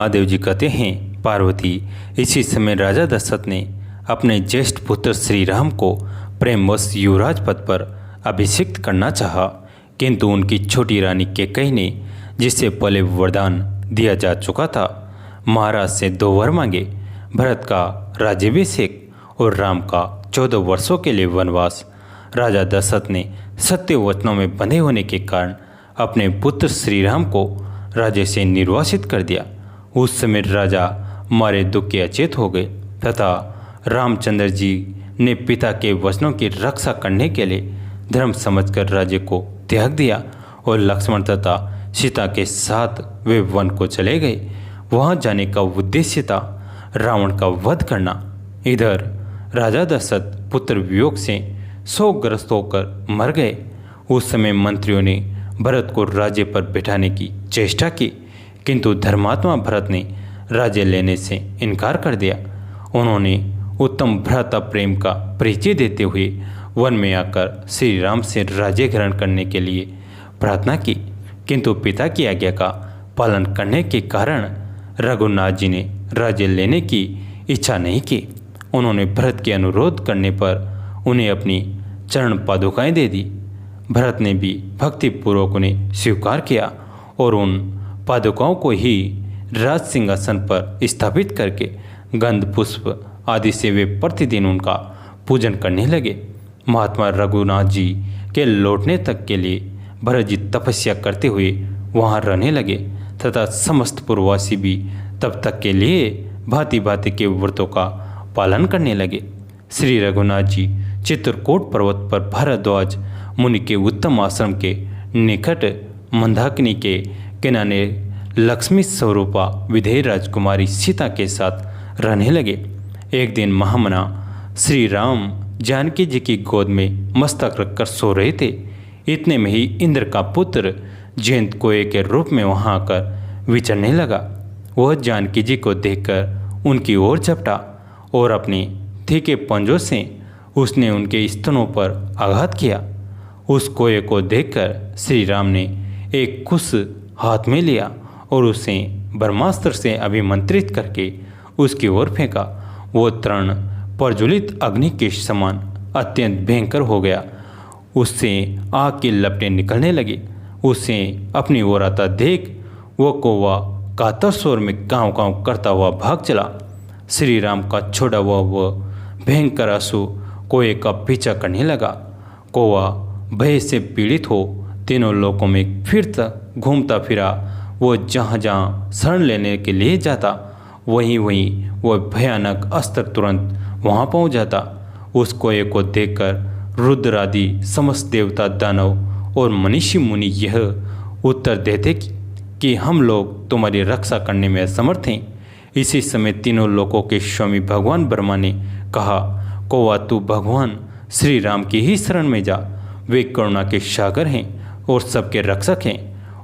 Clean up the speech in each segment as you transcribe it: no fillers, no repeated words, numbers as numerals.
महादेव जी कहते हैं, पार्वती, इसी समय राजा दशरथ ने अपने ज्येष्ठ पुत्र श्री राम को प्रेमवश युवराज पद पर अभिषिक्त करना चाहा, किंतु उनकी छोटी रानी कैकेयी ने, जिससे पहले वरदान दिया जा चुका था, महाराज से 2 वर मांगे, भरत का राज्याभिषेक और राम का 14 वर्षों के लिए वनवास। राजा दशरथ ने सत्य वचनों में बंधे होने के कारण अपने पुत्र श्री राम को राज्य से निर्वासित कर दिया। उस समय राजा मारे दुख के अचेत हो गए तथा रामचंद्र जी ने पिता के वचनों की रक्षा करने के लिए धर्म समझकर राज्य को त्याग दिया और लक्ष्मण तथा सीता के साथ वे वन को चले गए। वहां जाने का उद्देश्य था रावण का वध करना। इधर राजा दशरथ पुत्र वियोग से शोकग्रस्त होकर मर गए। उस समय मंत्रियों ने भरत को राज्य पर बैठाने की चेष्टा की, किंतु धर्मात्मा भरत ने राज्य लेने से इनकार कर दिया। उन्होंने उत्तम भ्राता प्रेम का परिचय देते हुए वन में आकर श्री राम से राज्य ग्रहण करने के लिए प्रार्थना की, किंतु पिता की आज्ञा का पालन करने के कारण रघुनाथ जी ने राज्य लेने की इच्छा नहीं की। उन्होंने भरत के अनुरोध करने पर उन्हें अपनी चरण पादुकाएं दे दी। भरत ने भी भक्तिपूर्वक उन्हें स्वीकार किया और उन पादुकाओं को ही राज सिंहासन पर स्थापित करके गंध पुष्प आदि से वे प्रतिदिन उनका पूजन करने लगे। महात्मा रघुनाथ जी के लौटने तक के लिए भरत जी तपस्या करते हुए वहां रहने लगे तथा समस्त पुरवासी भी तब तक के लिए भांति भांति के व्रतों का पालन करने लगे। श्री रघुनाथ जी चित्रकूट पर्वत पर भारद्वाज मुनि के उत्तम आश्रम के निकट मंदाकिनी के किनारे लक्ष्मी स्वरूपा विधेय राजकुमारी सीता के साथ रहने लगे। एक दिन महामना श्री राम जानकी जी की गोद में मस्तक रखकर सो रहे थे। इतने में ही इंद्र का पुत्र जयंत कोये के रूप में वहां आकर विचरने लगा। वह जानकी जी को देखकर उनकी ओर झपटा और अपने तीखे पंजों से उसने उनके स्तनों पर आघात किया। उस कोये को देखकर श्री राम ने एक कुश हाथ में लिया और उसे ब्रह्मास्त्र से अभिमंत्रित करके उसकी ओर फेंका। वो तृण प्रज्वलित अग्नि के समान अत्यंत भयंकर हो गया। उससे आग की लपटें निकलने लगी। उसे अपनी ओर आता देख वो कौवा कातर स्वर में काँव काँव करता हुआ भाग चला। श्री राम का छोड़ा हुआ वह भयंकर आंसू कोये का पीछा करने लगा। कौवा भय से पीड़ित हो तीनों लोकों में फिरता घूमता फिरा। वो जहाँ जहाँ शरण लेने के लिए जाता वहीं वहीं वह भयानक अस्त्र तुरंत वहाँ पहुँच जाता। उस कोये को देखकर रुद्र आदि समस्त देवता दानव और मनीषी मुनि यह उत्तर देते कि हम लोग तुम्हारी रक्षा करने में असमर्थ हैं। इसी समय तीनों लोकों के स्वामी भगवान ब्रह्मा ने कहा, कौवा तू भगवान श्री राम की ही शरण में जा। वे करुणा के सागर हैं और सबके रक्षक हैं।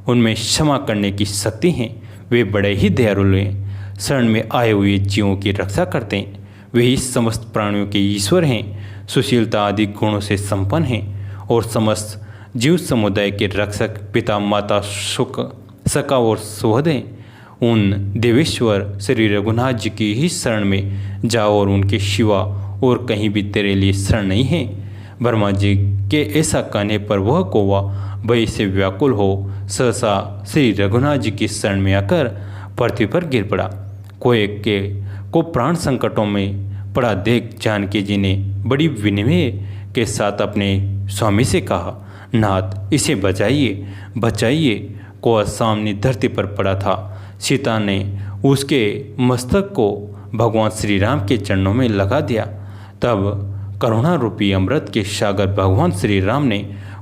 उनमें क्षमा करने की शक्ति है। वे बड़े ही दयालु हैं। शरण में आए हुए जीवों की रक्षा करते हैं। वे ही समस्त प्राणियों के ईश्वर हैं। सुशीलता आदि गुणों से संपन्न हैं और समस्त जीव समुदाय के रक्षक पिता माता सुख सका और सुहृद हैं। उन देवेश्वर श्री रघुनाथ जी की ही शरण में जाओ और उनके सिवा और कहीं भी तेरे लिए शरण नहीं है। ब्रह्मा जी के ऐसा कहने पर वह कौवा भय से व्याकुल हो सहसा श्री रघुनाथ जी की शरण में आकर पृथ्वी पर गिर पड़ा। कोये के को प्राण संकटों में पड़ा देख जानकी जी ने बड़ी विनय के साथ अपने स्वामी से कहा, नाथ इसे बचाइए बचाइए। कौवा सामने धरती पर पड़ा था। सीता ने उसके मस्तक को भगवान श्री राम के चरणों में लगा दिया। तब करुणा रूपी अमृत के सागर भगवान श्री राम ने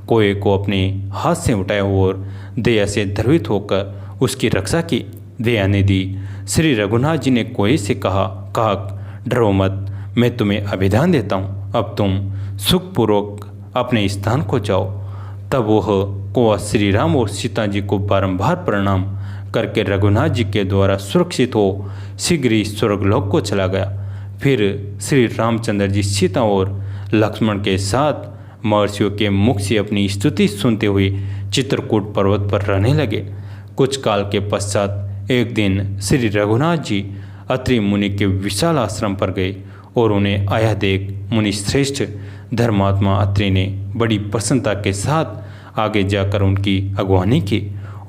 कोये को अपने हाथ से उठाया और दया से द्रवित होकर उसकी रक्षा की। दया निधि श्री रघुनाथ जी ने कोये से कहा, काक डरो मत, मैं तुम्हें अभिधान देता हूँ। अब तुम सुखपूर्वक अपने स्थान को जाओ। तब वह कौवा श्री राम और सीता जी को बारंबार प्रणाम करके रघुनाथ जी के द्वारा सुरक्षित हो शीघ्र ही स्वर्गलोक को चला गया। फिर श्री रामचंद्र जी सीता और लक्ष्मण के साथ महर्षियों के मुख से अपनी स्तुति सुनते हुए चित्रकूट पर्वत पर रहने लगे। कुछ काल के पश्चात एक दिन श्री रघुनाथ जी अत्रि मुनि के विशाल आश्रम पर गए और उन्हें आया देख मुनि श्रेष्ठ धर्मात्मा अत्रि ने बड़ी प्रसन्नता के साथ आगे जाकर उनकी अगवानी की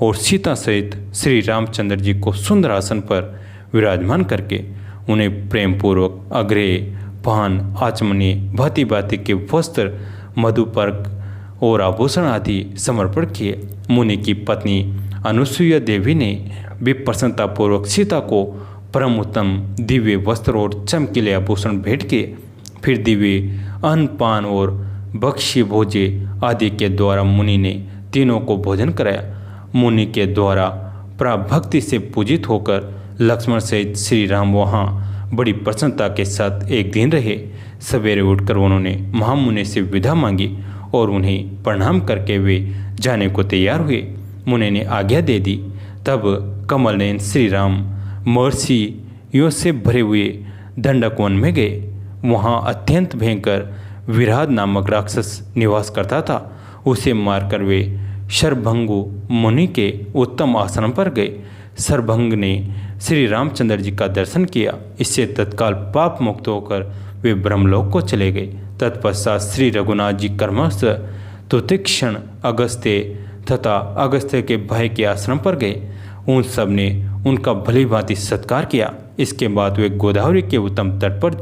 और सीता सहित श्री रामचंद्र जी को सुंदर आसन पर विराजमान करके उन्हें प्रेमपूर्वक अग्रय पान आचमनी भांति भांति के वस्त्र मधुपर्क और आभूषण आदि समर्पण किए। मुनि की पत्नी अनुसुईया देवी ने भी प्रसन्नतापूर्वक सीता को परम उत्तम दिव्य वस्त्र और चमकीले आभूषण भेंट किए। फिर दिव्य अन्न पान और भक्ष्य भोजे आदि के द्वारा मुनि ने तीनों को भोजन कराया। मुनि के द्वारा प्राभक्ति से पूजित होकर लक्ष्मण सहित श्री राम वहाँ बड़ी प्रसन्नता के साथ एक दिन रहे। सवेरे उठकर उन्होंने महामुनि से विदा मांगी और उन्हें प्रणाम करके वे जाने को तैयार हुए। मुनि ने आज्ञा दे दी। तब कमलनयन श्री राम महर्षियों से भरे हुए दंडक वन में गए। वहाँ अत्यंत भयंकर विराध नामक राक्षस निवास करता था। उसे मारकर वे शरभंगु मुनि के उत्तम आश्रम पर गए। शरभंग ने श्री रामचंद्र जी का दर्शन किया। इससे तत्काल पाप मुक्त होकर वे ब्रह्मलोक को चले गए। तत्पश्चात श्री रघुनाथ जी कर्मस्थ तुतिक्षण अगस्त्य तथा अगस्त्य के भाई के आश्रम पर गए। उन सब ने उनका भली भांति सत्कार किया। इसके बाद वे गोदावरी के उत्तम तट पर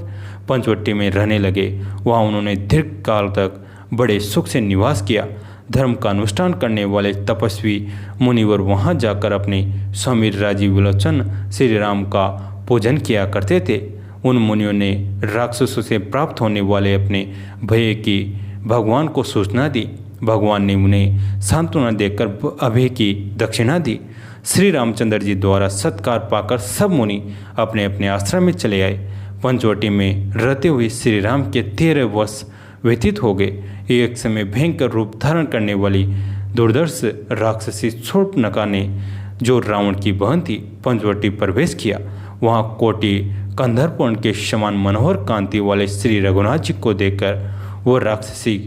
पंचवटी में रहने लगे। वहाँ उन्होंने दीर्घ काल तक बड़े सुख से निवास किया। धर्म का अनुष्ठान करने वाले तपस्वी मुनिवर वहाँ जाकर अपने स्वामी राजीव विलोचन श्री राम का पूजन किया करते थे। उन मुनियों ने राक्षसों से प्राप्त होने वाले अपने भय की भगवान को सूचना दी। भगवान ने उन्हें सांत्वना देकर अभय की दक्षिणा दी। श्री रामचंद्र जी द्वारा सत्कार पाकर सब मुनि अपने अपने आश्रम में चले आए। पंचवटी में रहते हुए श्री राम के 13 वर्ष व्यतीत हो गए। एक समय भयंकर रूप धारण करने वाली दुर्धर्ष राक्षसी शूर्पणखा ने, जो रावण की बहन थी, पंचवटी प्रवेश किया। वहाँ कोटि कंधरपूर्ण के समान मनोहर कांति वाले श्री रघुनाथ जी को देखकर वो राक्षसी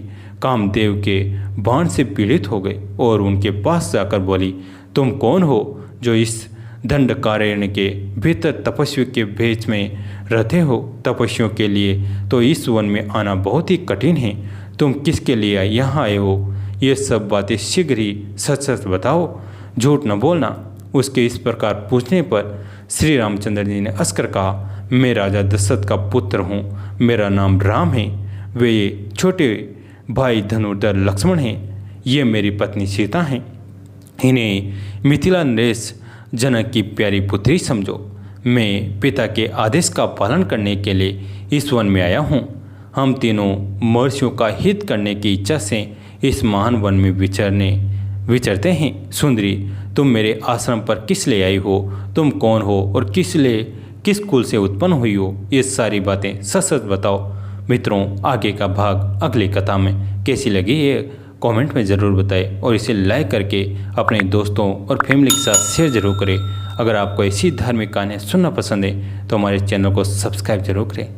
कामदेव के बाण से पीड़ित हो गई और उनके पास जाकर बोली, तुम कौन हो जो इस दंडकारण्य के भीतर तपस्वी के भेष में रहते हो? तपस्वियों के लिए तो इस वन में आना बहुत ही कठिन है। तुम किसके लिए यहाँ आए हो? ये सब बातें शीघ्र ही सच सच बताओ, झूठ न बोलना। उसके इस प्रकार पूछने पर श्री रामचंद्र जी ने हंसकर कहा, मैं राजा दशरथ का पुत्र हूँ, मेरा नाम राम है। वे छोटे भाई धनुर्धर लक्ष्मण हैं। ये मेरी पत्नी सीता हैं। इन्हें मिथिला नरेश जनक की प्यारी पुत्री समझो। मैं पिता के आदेश का पालन करने के लिए इस वन में आया हूँ। हम तीनों महर्षियों का हित करने की इच्छा से इस महान वन में विचरते हैं। सुंदरी, तुम मेरे आश्रम पर किस लिए आई हो? तुम कौन हो और किस कुल से उत्पन्न हुई हो? ये सारी बातें सच सच बताओ। मित्रों, आगे का भाग अगली कथा में कैसी लगी ये कमेंट में ज़रूर बताएं और इसे लाइक करके अपने दोस्तों और फैमिली के साथ शेयर जरूर करें। अगर आपको ऐसी धार्मिक कहानियाँ सुनना पसंद है तो हमारे चैनल को सब्सक्राइब जरूर करें।